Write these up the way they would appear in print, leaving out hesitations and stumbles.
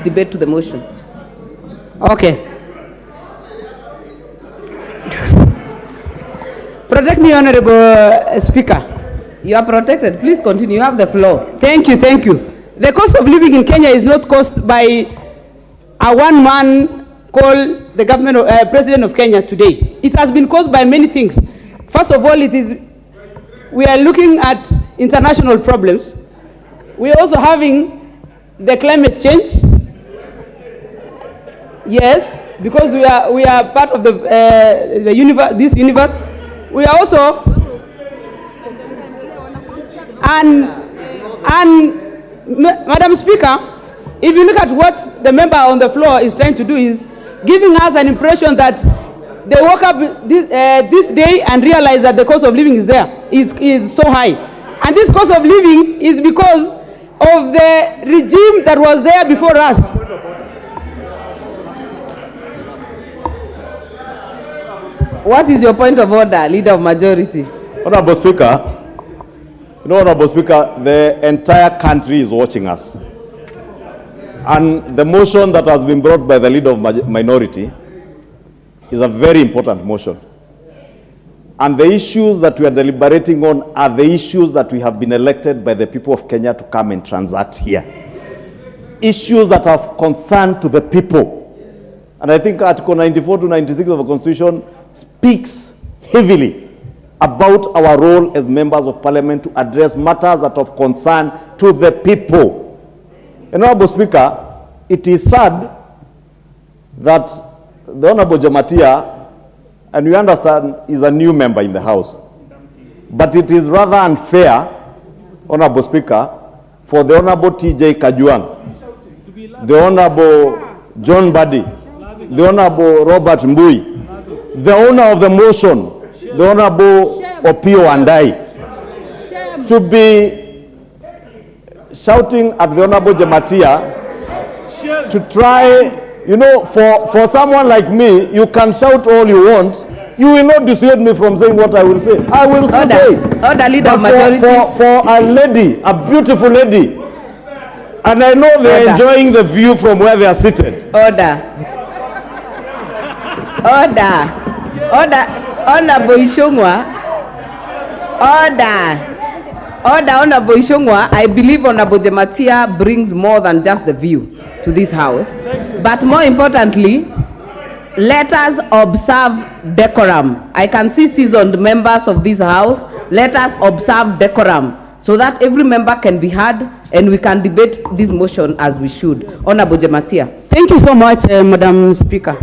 debate to the motion. Okay. Protect me, Honorable Speaker. You are protected. Please continue. You have the floor. Thank you, thank you. The cost of living in Kenya is not caused by a one-man called the government of, President of Kenya today. It has been caused by many things. First of all, we are looking at international problems. We are also having the climate change. Yes, because we are part of the universe, this universe. We are also and Madam Speaker, if you look at what the member on the floor is trying to do, is giving us an impression that they woke up this day and realize that the cost of living is so high. And this cost of living is because of the regime that was there before us. What is your point of order, Leader of Majority? Honorable Speaker, Honorable Speaker, the entire country is watching us. And the motion that has been brought by the Leader of Minority is a very important motion. And the issues that we are deliberating on are the issues that we have been elected by the people of Kenya to come and transact here. Issues that are concerned to the people. And I think Article 94 to 96 of the Constitution speaks heavily about our role as members of Parliament to address matters that are of concern to the people. Honorable Speaker, it is sad that the Honorable Jamatia, and we understand, is a new member in the House. But it is rather unfair, Honorable Speaker, for the Honorable T.J. Kajuang, the Honorable John Buddy, the Honorable Robert Mbui, the owner of the motion, the Honorable Opio Andai, to be shouting at the Honorable Jamatia to try, for someone like me, you can shout all you want. You will not dissuade me from saying what I will say. I will still say it. Order, Leader of Majority. For a lady, a beautiful lady, and I know they're enjoying the view from where they are seated. Order. Honorable Ishongwa. Honorable Ishongwa. I believe Honorable Jamatia brings more than just the view to this house. But more importantly, let us observe decorum. I can see seasoned members of this house. Let us observe decorum so that every member can be heard and we can debate this motion as we should. Honorable Jamatia. Thank you so much, Madam Speaker.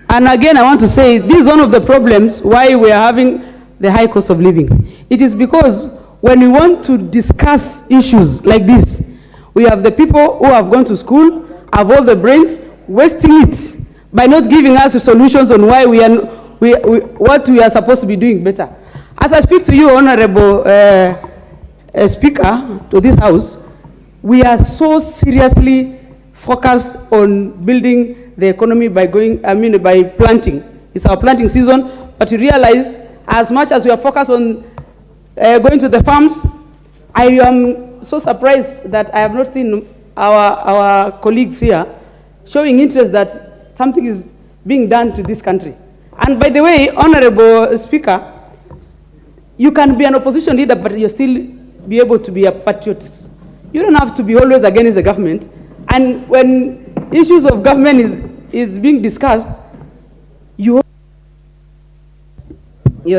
And again, I want to say this is one of the problems why we are having the high cost of living. It is because when we want to discuss issues like this, we have the people who have gone to school, have all the brains, wasting it by not giving us solutions on why what we are supposed to be doing better. As I speak to you, Honorable Speaker, to this House, we are so seriously focused on building the economy by by planting. It's our planting season, but you realize as much as we are focused on going to the farms, I am so surprised that I have not seen our colleagues here showing interest that something is being done to this country. And by the way, Honorable Speaker, you can be an opposition leader, but you still be able to be a patriot. You don't have to be always against the government. And when issues of government is being discussed, your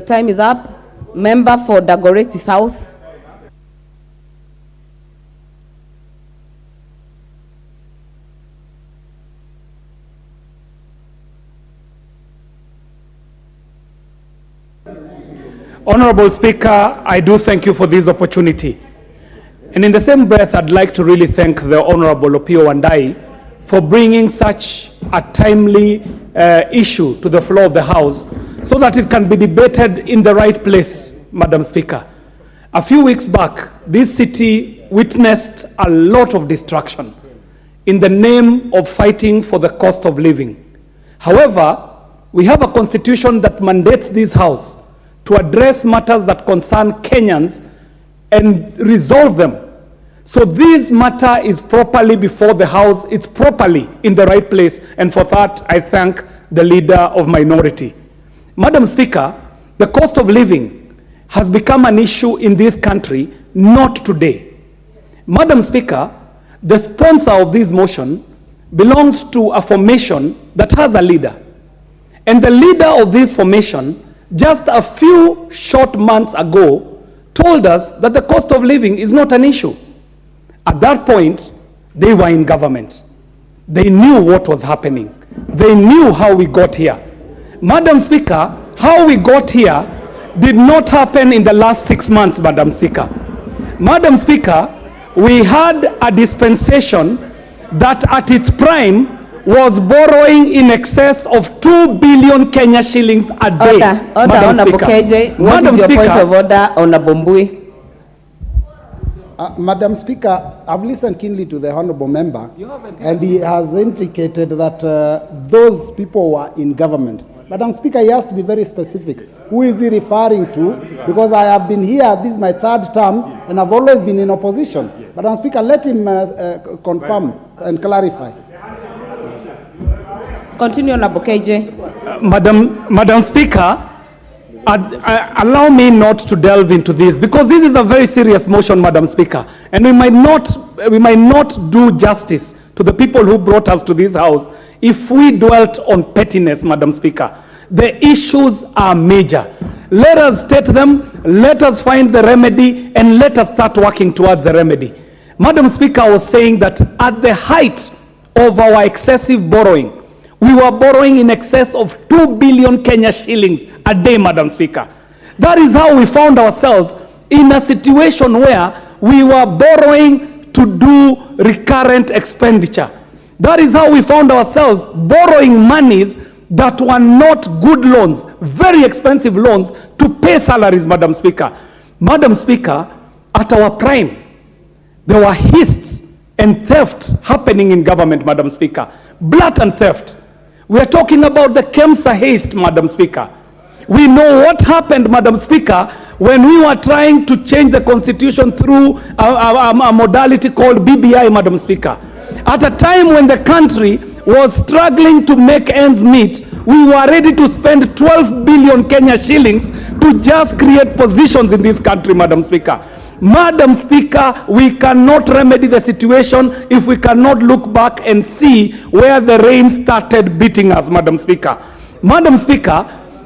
time is up. Member for Dagoretti South. Honorable Speaker, I do thank you for this opportunity. And in the same breath, I'd like to really thank the Honorable Opio Andai for bringing such a timely issue to the floor of the House so that it can be debated in the right place, Madam Speaker. A few weeks back, this city witnessed a lot of destruction in the name of fighting for the cost of living. However, we have a constitution that mandates this House to address matters that concern Kenyans and resolve them. So this matter is properly before the House, it's properly in the right place, and for that I thank the leader of minority. Madam Speaker, the cost of living has become an issue in this country, not today. Madam Speaker, the sponsor of this motion belongs to a formation that has a leader. And the leader of this formation, just a few short months ago, told us that the cost of living is not an issue. At that point, they were in government. They knew what was happening. They knew how we got here. Madam Speaker, how we got here did not happen in the last 6 months, Madam Speaker. Madam Speaker, we had a dispensation that at its prime was borrowing in excess of 2 billion Kenya shillings a day. Order, Honorable KJ. What is your point of order, Honorable Mbui? Madam Speaker, I've listened keenly to the Honourable Member, and he has indicated that those people were in government. Madam Speaker, he has to be very specific. Who is he referring to? Because I have been here, this is my third term, and I've always been in opposition. Madam Speaker, let him confirm and clarify. Continue, Honorable KJ. Madam Speaker, allow me not to delve into this, because this is a very serious motion, Madam Speaker, and we might not do justice to the people who brought us to this house if we dwelt on pettiness, Madam Speaker. The issues are major. Let us state them, let us find the remedy, and let us start working towards the remedy. Madam Speaker, I was saying that at the height of our excessive borrowing, we were borrowing in excess of 2 billion Kenya shillings a day, Madam Speaker. That is how we found ourselves in a situation where we were borrowing to do recurrent expenditure. That is how we found ourselves borrowing monies that were not good loans, very expensive loans to pay salaries, Madam Speaker. Madam Speaker, at our prime, there were heists and theft happening in government, Madam Speaker. Blatant theft. We are talking about the Kemsa haste, Madam Speaker. We know what happened, Madam Speaker, when we were trying to change the constitution through a modality called BBI, Madam Speaker. At a time when the country was struggling to make ends meet, we were ready to spend 12 billion Kenya shillings to just create positions in this country, Madam Speaker. Madam Speaker, we cannot remedy the situation if we cannot look back and see where the rain started beating us, Madam Speaker. Madam Speaker,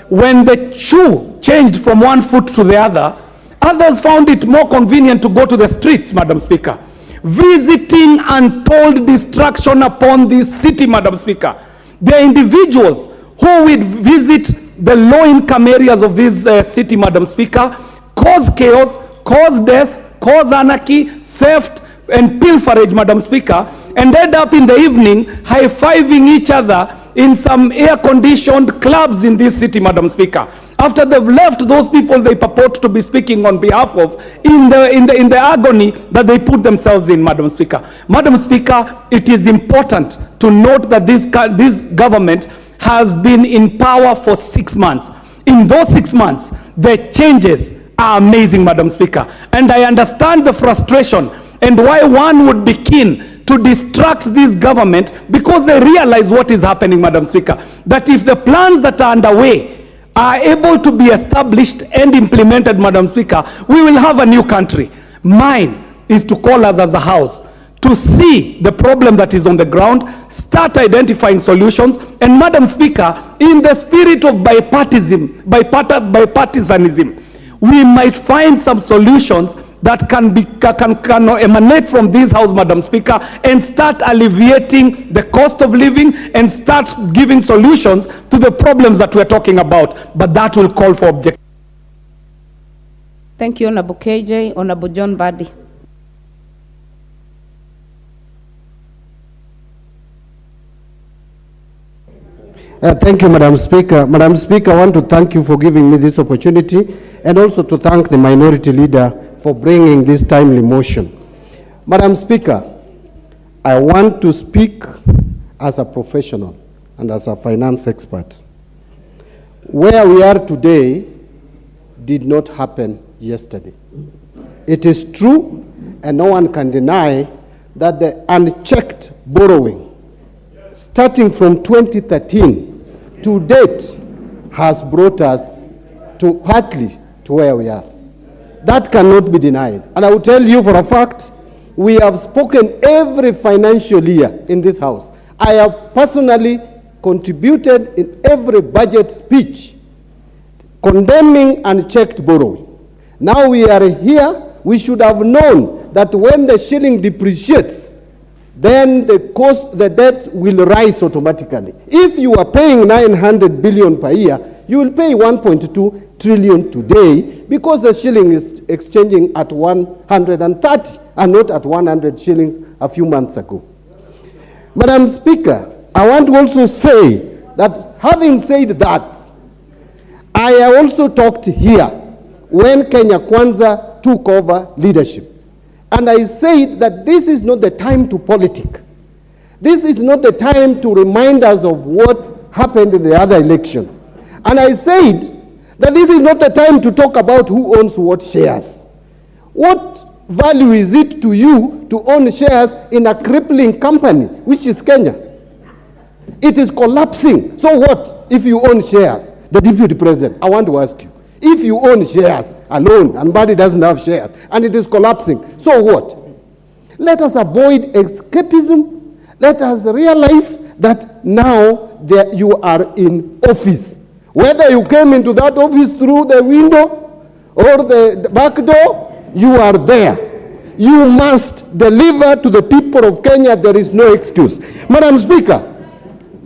when the shoe changed from one foot to the other, others found it more convenient to go to the streets, Madam Speaker, visiting untold destruction upon this city, Madam Speaker. There are individuals who would visit the low-income areas of this city, Madam Speaker, cause chaos, cause death, cause anarchy, theft, and pilferage, Madam Speaker, and end up in the evening high-fiving each other in some air-conditioned clubs in this city, Madam Speaker. After they've left those people they purport to be speaking on behalf of in the agony that they put themselves in, Madam Speaker. Madam Speaker, it is important to note that this government has been in power for 6 months. In those 6 months, the changes are amazing, Madam Speaker. And I understand the frustration and why one would be keen to distract this government, because they realize what is happening, Madam Speaker. That if the plans that are underway are able to be established and implemented, Madam Speaker, we will have a new country. Mine is to call us as a house to see the problem that is on the ground, start identifying solutions, and Madam Speaker, in the spirit of bipartisanism, we might find some solutions that can emanate from this house, Madam Speaker, and start alleviating the cost of living and start giving solutions to the problems that we're talking about. But that will call for objectivity. Thank you, Honorable KJ. Honorable John Badi. Thank you, Madam Speaker. Madam Speaker, I want to thank you for giving me this opportunity, and also to thank the minority leader for bringing this timely motion. Madam Speaker, I want to speak as a professional and as a finance expert. Where we are today did not happen yesterday. It is true and no one can deny that the unchecked borrowing, starting from 2013 to date, has brought us to partly to where we are. That cannot be denied. And I will tell you for a fact, we have spoken every financial year in this house. I have personally contributed in every budget speech condemning unchecked borrowing. Now we are here, we should have known that when the shilling depreciates, then the debt will rise automatically. If you are paying 900 billion per year, you will pay 1.2 trillion today because the shilling is exchanging at 130 and not at 100 shillings a few months ago. Madam Speaker, I want to also say that having said that, I also talked here when Kenya Kwanza took over leadership. And I said that this is not the time to politic. This is not the time to remind us of what happened in the other election. And I said that this is not the time to talk about who owns what shares. What value is it to you to own shares in a crippling company, which is Kenya? It is collapsing. So what if you own shares? The Deputy President, I want to ask you, if you own shares alone and Badi doesn't have shares and it is collapsing, so what? Let us avoid escapism. Let us realize that now that you are in office. Whether you came into that office through the window or the back door, you are there. You must deliver to the people of Kenya. There is no excuse. Madam Speaker,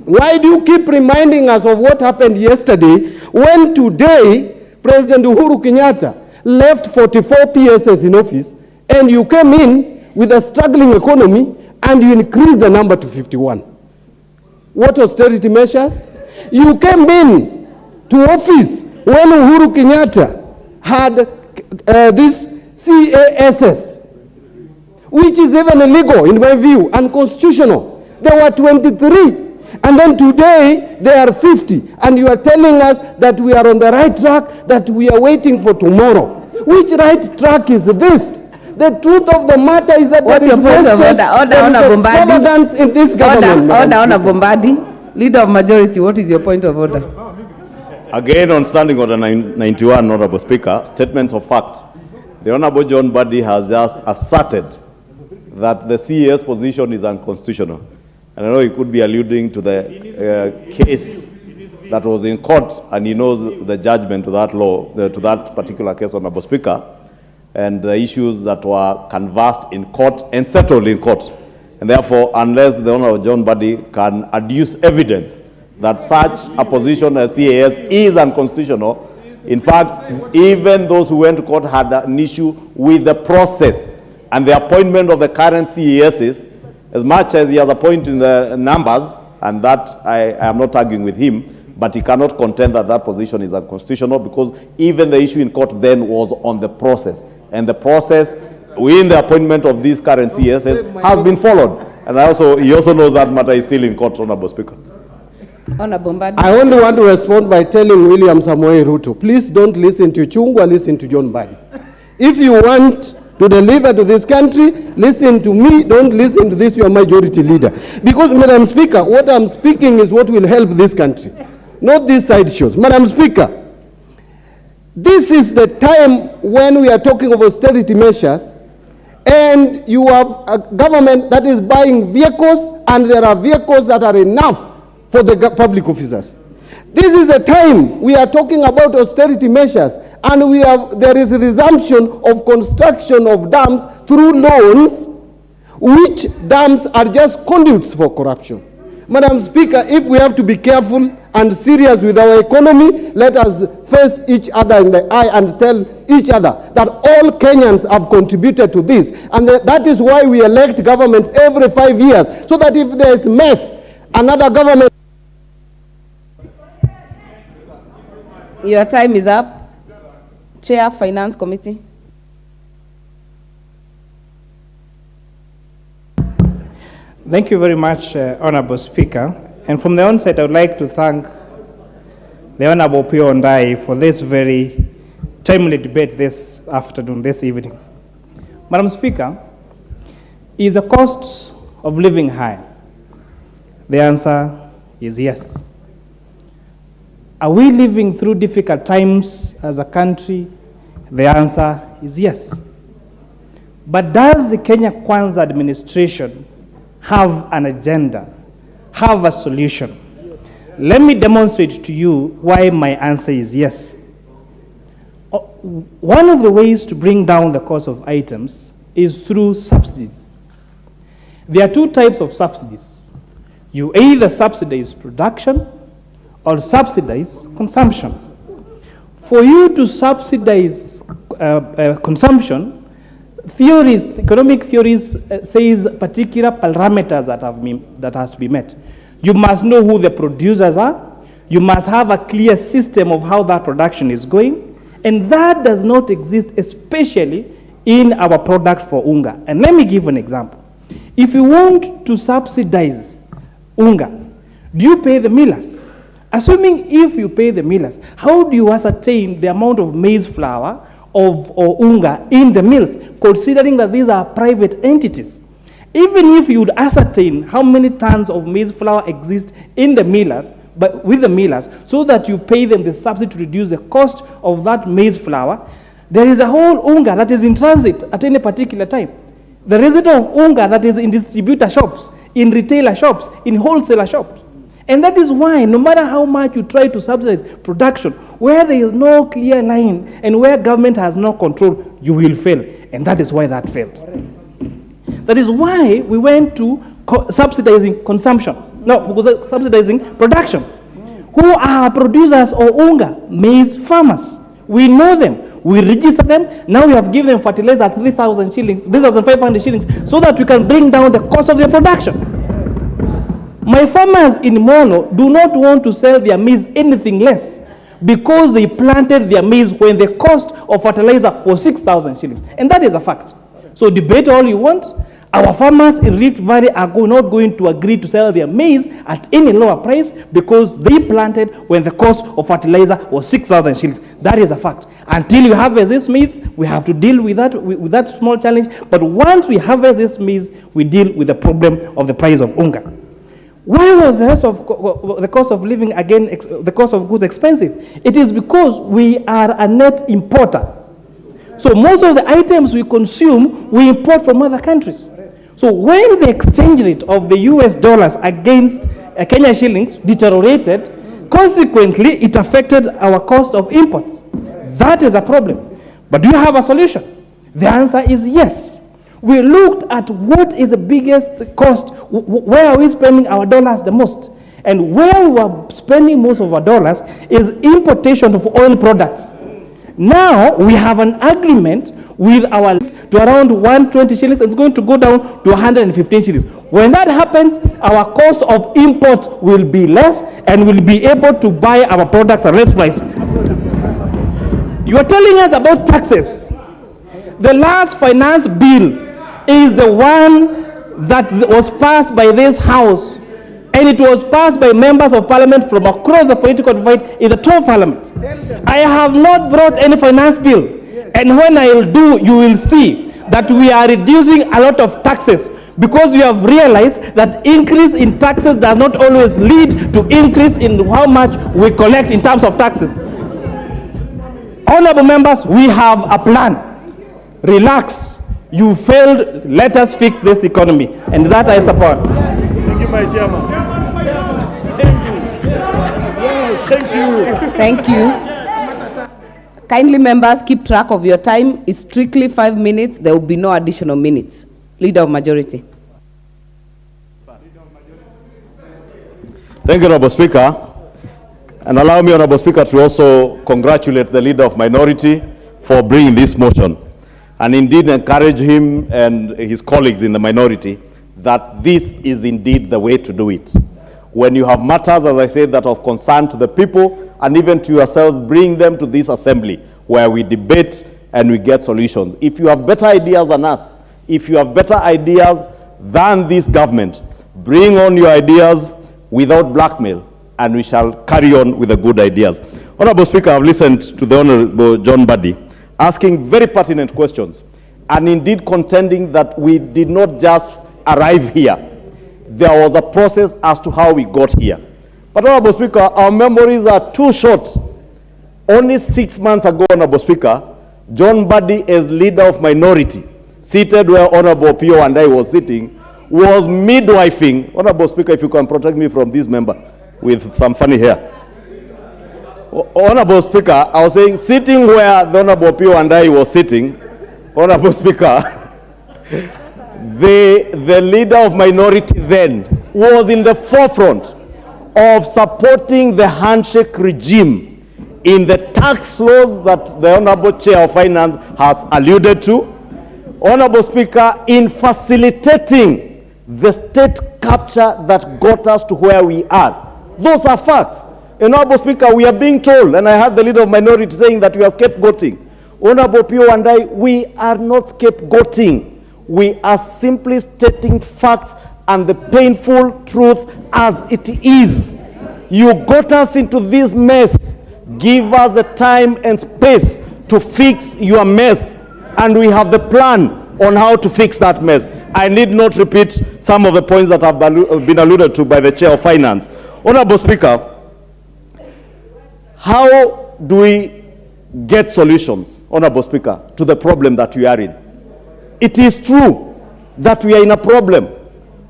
why do you keep reminding us of what happened yesterday when today President Uhuru Kenyatta left 44 PSS in office and you came in with a struggling economy and you increased the number to 51? What austerity measures? You came in to office when Uhuru Kenyatta had this CASS, which is even illegal in my view, unconstitutional. There were 23. And then today, there are 50. And you are telling us that we are on the right track, that we are waiting for tomorrow. Which right track is this? The truth of the matter is that What's there your point of order? there is extravagance in this government. Order, Bombadi. Leader of majority, what is your point of order? Again, on Standing Order 91, Honorable Speaker, statements of fact. The Honorable John Badi has just asserted that the CAS position is unconstitutional. And I know he could be alluding to the case that was in court, and he knows the judgment to that law, to that particular case, Honorable Speaker, and the issues that were canvassed in court and settled in court. And therefore, unless the Honorable John Badi can adduce evidence that such a position as CAS is unconstitutional, in fact, even those who went to court had an issue with the process and the appointment of the current CASs. As much as he has appointed the numbers, and that I am not arguing with him, but he cannot contend that that position is unconstitutional because even the issue in court then was on the process. And the process in the appointment of these current CSs has been followed. And he also knows that matter is still in court, Honorable Speaker. I only want to respond by telling William Samoei Ruto, please don't listen to Chungwa, listen to John Badi. If you want to deliver to this country, listen to me, don't listen to this, your majority leader. Because, Madam Speaker, what I'm speaking is what will help this country, not these side shows. Madam Speaker, this is the time when we are talking of austerity measures, and you have a government that is buying vehicles, and there are vehicles that are enough for the public officers. This is the time we are talking about austerity measures, and there is a resumption of construction of dams through loans, which dams are just conduits for corruption. Madam Speaker, if we have to be careful and serious with our economy, let us face each other in the eye and tell each other that all Kenyans have contributed to this. And that is why we elect governments every 5 years, so that if there is mess, another government... Your time is up. Chair, Finance Committee. Thank you very much, Honorable Speaker. And from the onset, I would like to thank the Honorable Pio Ndai for this very timely debate this afternoon, this evening. Madam Speaker, is the cost of living high? The answer is yes. Are we living through difficult times as a country? The answer is yes. But does the Kenya Kwanza administration have an agenda, have a solution? Let me demonstrate to you why my answer is yes. One of the ways to bring down the cost of items is through subsidies. There are two types of subsidies. You either subsidize production or subsidize consumption. For you to subsidize consumption, theories, economic theories says particular parameters that has to be met. You must know who the producers are. You must have a clear system of how that production is going. And that does not exist, especially in our product for unga. And let me give an example. If you want to subsidize unga, do you pay the millers? Assuming if you pay the millers, how do you ascertain the amount of maize flour or unga in the mills, considering that these are private entities? Even if you would ascertain how many tons of maize flour exist in the millers, but with the millers, so that you pay them the subsidy to reduce the cost of that maize flour, there is a whole unga that is in transit at any particular time. The residual of unga that is in distributor shops, in retailer shops, in wholesaler shops. And that is why no matter how much you try to subsidize production, where there is no clear line and where government has no control, you will fail. And that is why that failed. That is why we went to subsidizing consumption. No, subsidizing production. Who are producers of unga? Maize farmers. We know them. We register them. Now we have given them fertilizer at 3,000 shillings, 3,500 shillings, so that we can bring down the cost of their production. My farmers in Molo do not want to sell their maize anything less because they planted their maize when the cost of fertilizer was 6,000 shillings. And that is a fact. So debate all you want. Our farmers in Rift Valley are not going to agree to sell their maize at any lower price because they planted when the cost of fertilizer was 6,000 shillings. That is a fact. Until you harvest this maize, we have to deal with that small challenge. But once we harvest this maize, we deal with the problem of the price of unga. Why was the rest of the cost of living, again, the cost of goods expensive? It is because we are a net importer. So most of the items we consume, we import from other countries. So when the exchange rate of the US dollars against Kenya shillings deteriorated, consequently, it affected our cost of imports. That is a problem. But do you have a solution? The answer is yes. We looked at what is the biggest cost, where are we spending our dollars the most? And where we are spending most of our dollars is importation of oil products. Now we have an agreement with our to around 120 shillings, and it's going to go down to 115 shillings. When that happens, our cost of import will be less and we'll be able to buy our products at less prices. You are telling us about taxes. The last finance bill is the one that was passed by this House, and it was passed by members of Parliament from across the political divide in the 12th Parliament. I have not brought any finance bill, and when I will do, you will see that we are reducing a lot of taxes, because you have realized that increase in taxes does not always lead to increase in how much we collect in terms of taxes. Honorable members, we have a plan. Relax. You failed. Let us fix this economy, and that I support. Thank you, my chairman. Thank you. Thank you. Kindly members, keep track of your time. It's strictly 5 minutes. There will be no additional minutes. Leader of Majority. Thank you, Honorable Speaker. And allow me, Honorable Speaker, to also congratulate the Leader of Minority for bringing this motion, and indeed encourage him and his colleagues in the minority that this is indeed the way to do it. When you have matters, as I said, that are of concern to the people and even to yourselves, bring them to this assembly where we debate and we get solutions. If you have better ideas than us, if you have better ideas than this government, bring on your ideas without blackmail, and we shall carry on with the good ideas. Honorable Speaker, I've listened to the Honorable John Buddy asking very pertinent questions. and indeed contending that we did not just arrive here. There was a process as to how we got here. But Honorable Speaker, our memories are too short. Only 6 months ago, Honorable Speaker, John Mbadi, as leader of minority, seated where Honorable Pio and I was sitting, was midwifing. Honorable Speaker, if you can protect me from this member with some funny hair. Honorable Speaker, I was saying, sitting where the Honorable Pio and I was sitting, Honorable Speaker, the leader of minority then was in the forefront of supporting the handshake regime in the tax laws that the Honorable Chair of Finance has alluded to. Honorable Speaker, in facilitating the state capture that got us to where we are. Those are facts. Honorable Speaker, we are being told, and I heard the leader of minority saying that we are scapegoating. Honorable Pio and I, we are not scapegoating. We are simply stating facts and the painful truth as it is. You got us into this mess. Give us the time and space to fix your mess, and we have the plan on how to fix that mess. I need not repeat some of the points that have been alluded to by the Chair of Finance. Honorable Speaker, how do we get solutions, Honorable Speaker, to the problem that we are in? It is true that we are in a problem.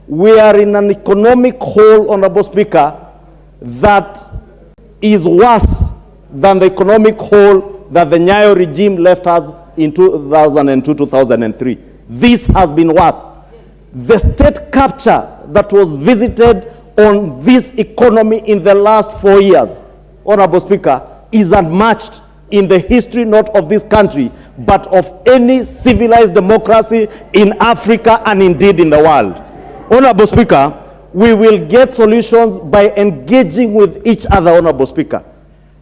We are in an economic hole, Honorable Speaker, that is worse than the economic hole that the Nyayo regime left us in 2002-2003. This has been worse. The state capture that was visited on this economy in the last 4 years, Honorable Speaker, is unmatched in the history not of this country, but of any civilized democracy in Africa and indeed in the world. Honorable Speaker, we will get solutions by engaging with each other, Honorable Speaker,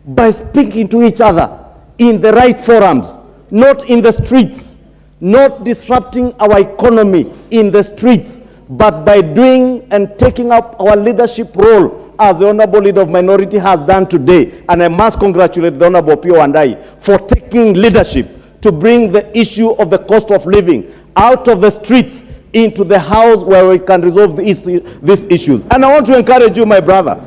by speaking to each other in the right forums, not in the streets, not disrupting our economy in the streets, but by doing and taking up our leadership role as the Honorable Leader of Minority has done today. And I must congratulate the Honorable Pio and I for taking leadership to bring the issue of the cost of living out of the streets into the house where we can resolve these issues. And I want to encourage you, my brother,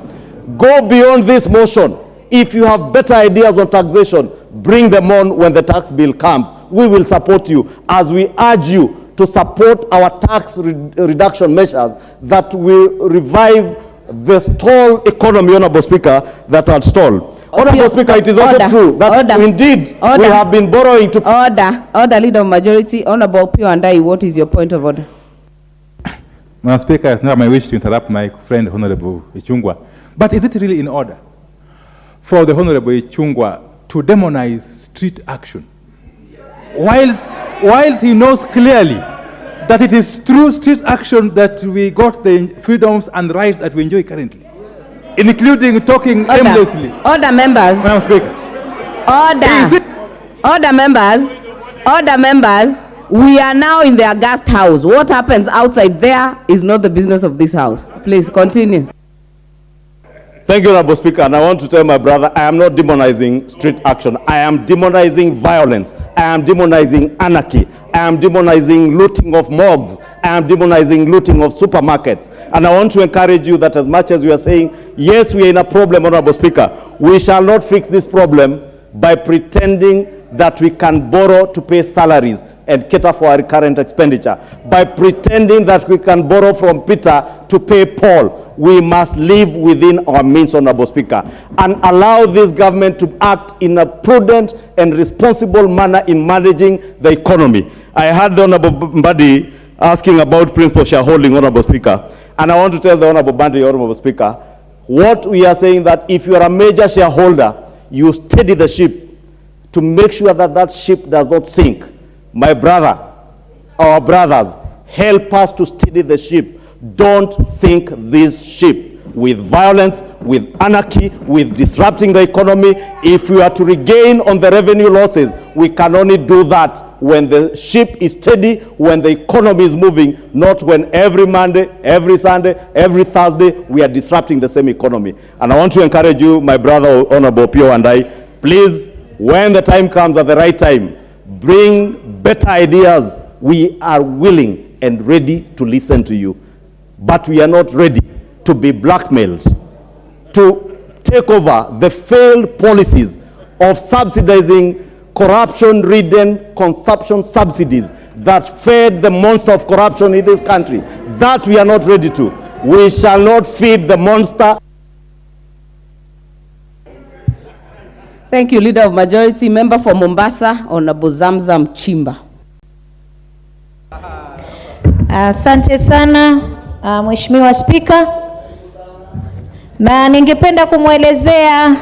go beyond this motion. If you have better ideas on taxation, bring them on when the tax bill comes. We will support you as we urge you to support our tax reduction measures that will revive the stalled economy, Honorable Speaker, that had stalled. Honorable Speaker, it is also true that indeed we have been borrowing to... Order, Leader of Majority. Honorable Pio and I, what is your point of order? Madam Speaker, it's not my wish to interrupt my friend Honorable Ichung'wah, but is it really in order for the Honorable Ichung'wah to demonize street action, whilst he knows clearly that it is through street action that we got the freedoms and rights that we enjoy currently, including talking aimlessly? Order, members. Madam Speaker. Order, members. We are now in the August House. What happens outside there is not the business of this House. Please continue. Thank you, Honorable Speaker. And I want to tell my brother, I am not demonizing street action. I am demonizing violence. I am demonizing anarchy. I am demonizing looting of morgues. I am demonizing looting of supermarkets. And I want to encourage you that as much as we are saying, yes, we are in a problem, Honorable Speaker, we shall not fix this problem by pretending that we can borrow to pay salaries and cater for our current expenditure. By pretending that we can borrow from Peter to pay Paul. We must live within our means, Honorable Speaker, and allow this government to act in a prudent and responsible manner in managing the economy. I heard the Honorable Mbadi asking about principal shareholding, Honorable Speaker, and I want to tell the Honorable Mbadi, Honorable Speaker, what we are saying that if you are a major shareholder, you steady the ship to make sure that that ship does not sink. My brother, our brothers, help us to steady the ship. Don't sink this ship with violence, with anarchy, with disrupting the economy. If we are to regain on the revenue losses, we can only do that when the ship is steady, when the economy is moving, not when every Monday, every Sunday, every Thursday, we are disrupting the same economy. And I want to encourage you, my brother, Honorable Pio and I, please, when the time comes at the right time, bring better ideas we are willing and ready to listen to you. But we are not ready to be blackmailed, to take over the failed policies of subsidizing corruption-ridden consumption subsidies that fed the monster of corruption in this country. That we are not ready to. We shall not feed the monster. Thank you, Leader of Majority. Member for Mombasa, Honorable Zamzam Chimba. Asante sana Mheshimiwa Spika, na ningependa kumwelezea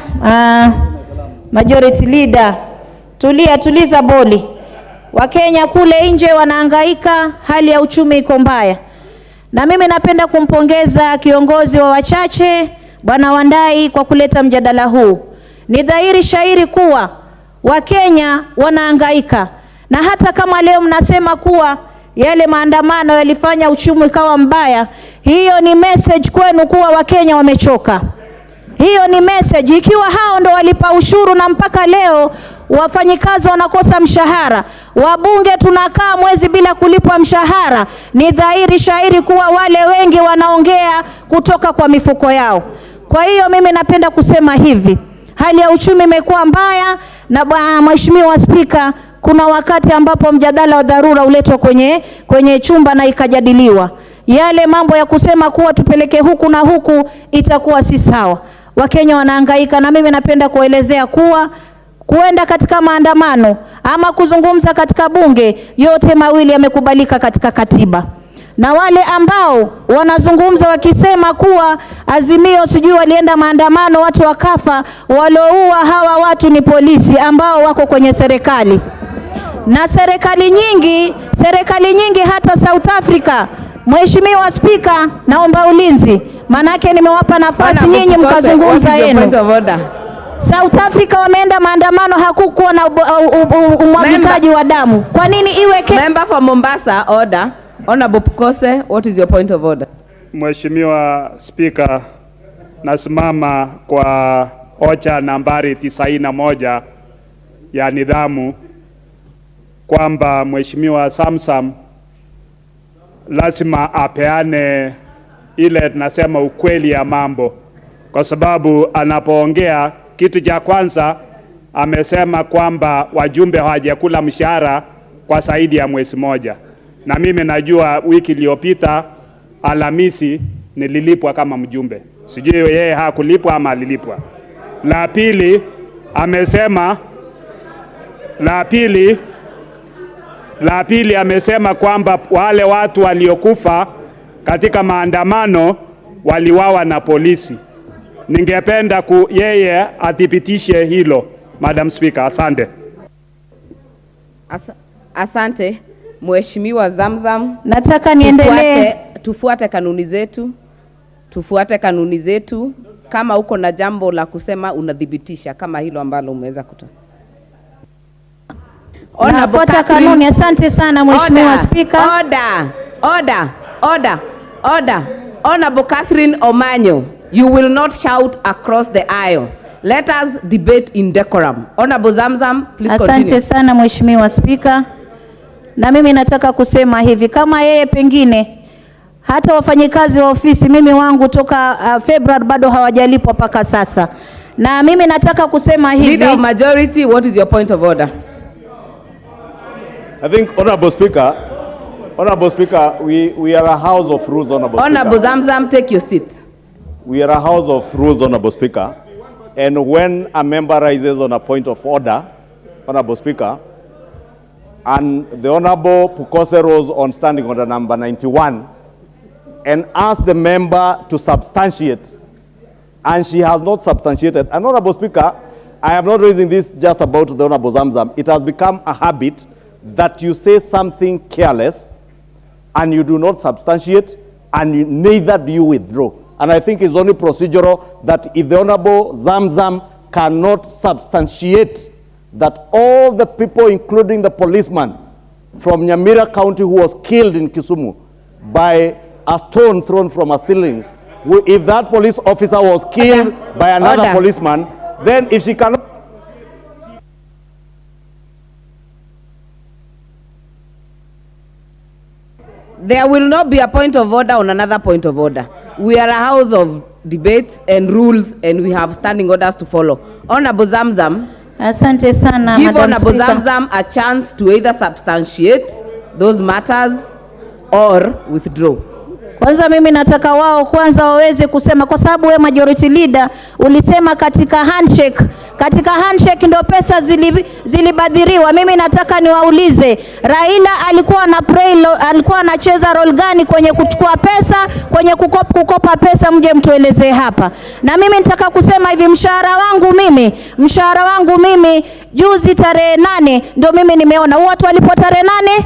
Majority Leader, tuliza boli. Wakenya kule nje wanahangaika, hali ya uchumi iko mbaya. Na mimi napenda kumpongeza kiongozi wa wachache Bwana Wandai kwa kuleta mjadala huu. Ni dhahiri shairi kuwa Wakenya wanahangaika, na hata kama leo mnasema kuwa yale maandamano yalifanya uchumi kawa mbaya, hiyo ni message kwenu kuwa Wakenya wamechoka. Hiyo ni message. Ikiwa hao ndo walipa ushuru na mpaka leo wafanyikazi wanakosa mshahara, wabunge tunakaa mwezi bila kulipwa mshahara, ni dhahiri shairi kuwa wale wengi wanaongea kutoka kwa mifuko yao. Kwa hiyo mimi napenda kusema hivi, hali ya uchumi imekuwa mbaya, na Mheshimiwa Spika, kuna wakati ambapo mjadala wa dharura uletwa kwenye chumba na ikajadiliwa. Yale mambo ya kusema kuwa tupeleke huku na huku itakuwa si sawa. Wakenya wanahangaika, na mimi napenda kuelezea kuwa kuenda katika maandamano ama kuzungumza katika bunge, yote mawili yamekubalika katika katiba. Na wale ambao wanazungumza wakisema kuwa Azimio sijui walienda maandamano watu wakafa, walioua hawa watu ni polisi ambao wako kwenye serikali. Na serikali nyingi hata South Africa. Mheshimiwa Spika, naomba ulinzi, manake nimewapa nafasi nyinyi mkazungumza yenu. South Africa wameenda maandamano, hakukuwa na umwagikaji wa damu. Kwa nini iwe Member for Mombasa, order. Honorable Pukose, what is your point of order? Mheshimiwa Spika, nasimama kwa hoja nambari 91 ya nidhamu kwamba Mheshimiwa Samsam lazima apeane ile tunasema ukweli ya mambo, kwa sababu anapoongea kitu cha kwanza amesema kwamba wajumbe hawajakula mshahara kwa zaidi ya mwezi moja. Na mimi najua wiki iliyopita Alhamisi nililipwa kama mjumbe. Sijui yeye hakulipwa ama alilipwa. La pili amesema kwamba wale watu waliokufa katika maandamano waliwawa na polisi. Ningependa yeye athibitishe hilo, Madam Speaker. Asante. Asante Mheshimiwa Zamzam. Nataka niendelee. Tufuate kanuni zetu. Kama uko na jambo la kusema unadhibitisha kama hilo ambalo umeweza kutoa. Nafuata kanuni. Asante sana Mheshimiwa Spika. Order. Honorable Catherine Omanyo, you will not shout across the aisle. Let us debate in decorum. Honorable Zamzam, please continue. Asante sana Mheshimiwa Spika. Na mimi nataka kusema hivi, kama yeye pengine hata wafanyikazi wa ofisi mimi wangu toka February bado hawajalipwa paka sasa. Na mimi nataka kusema hivi. Leader of Majority, what is your point of order? I think, Honorable Speaker, we are a house of rules, Honorable Speaker. Honorable Zamzam, take your seat. We are a house of rules, Honorable Speaker. And when a member rises on a point of order, Honorable Speaker, and the Honorable Pukose rose on standing order number 91 and asked the member to substantiate, and she has not substantiated. And Honorable Speaker, I am not raising this just about the Honorable Zamzam. It has become a habit that you say something careless and you do not substantiate, and neither do you withdraw. And I think it's only procedural that if the Honorable Zamzam cannot substantiate that all the people, including the policeman from Nyamira County who was killed in Kisumu by a stone thrown from a ceiling, if that police officer was killed by another policeman, then if she cannot There will not be a point of order on another point of order. We are a house of debates and rules, and we have standing orders to follow. Honorable Zamzam, Asante sana, give Madam Honorable Speaker. Zamzam a chance to either substantiate those matters or withdraw. Kwanza mimi nataka wao kwanza waweze kusema, kwa sababu wewe majority leader ulisema katika handshake ndio pesa zilibadhiriwa. Mimi nataka niwaulize, Raila alikuwa anacheza role gani kwenye kuchukua pesa, kwenye kukopa pesa? Mje mtueleze hapa. Na mimi nataka kusema hivi, mshahara wangu mimi juzi tarehe 8 ndio mimi nimeona. Watu walipwa tarehe 8.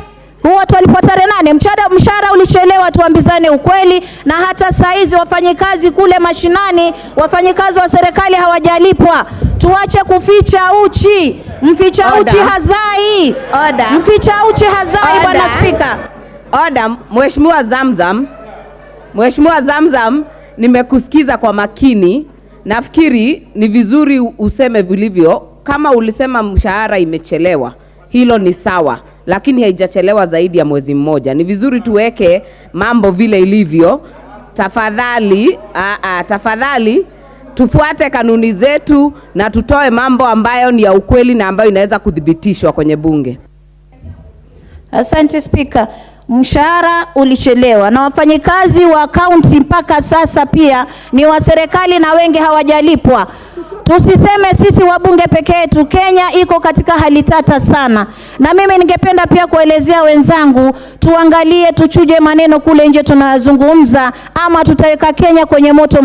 Mshahara ulichelewa, tuambizane ukweli. Na hata saizi wafanyikazi kule mashinani, wafanyikazi wa serikali hawajalipwa. Tuache kuficha uchi. Mficha uchi hazai. Mficha uchi hazai, Bwana Spika. Order. Mheshimiwa Zamzam, nimekusikiza kwa makini. Nafikiri ni vizuri useme vilivyo. Kama ulisema mshahara imechelewa, hilo ni sawa, lakini haijachelewa zaidi ya mwezi mmoja. Ni vizuri tuweke mambo vile ilivyo. Tafadhali tufuate kanuni zetu na tutoe mambo ambayo ni ya ukweli na ambayo inaweza kudhibitishwa kwenye bunge. Asante Speaker. Mshahara ulichelewa na wafanyikazi wa county mpaka sasa pia ni wa serikali na wengi hawajalipwa. Tusiseme sisi wabunge peke yetu, Kenya iko katika hali tata sana. Na mimi ningependa pia kuelezea wenzangu, tuangalie tuchuje maneno kule nje tunayozungumza, ama tutaweka Kenya kwenye moto.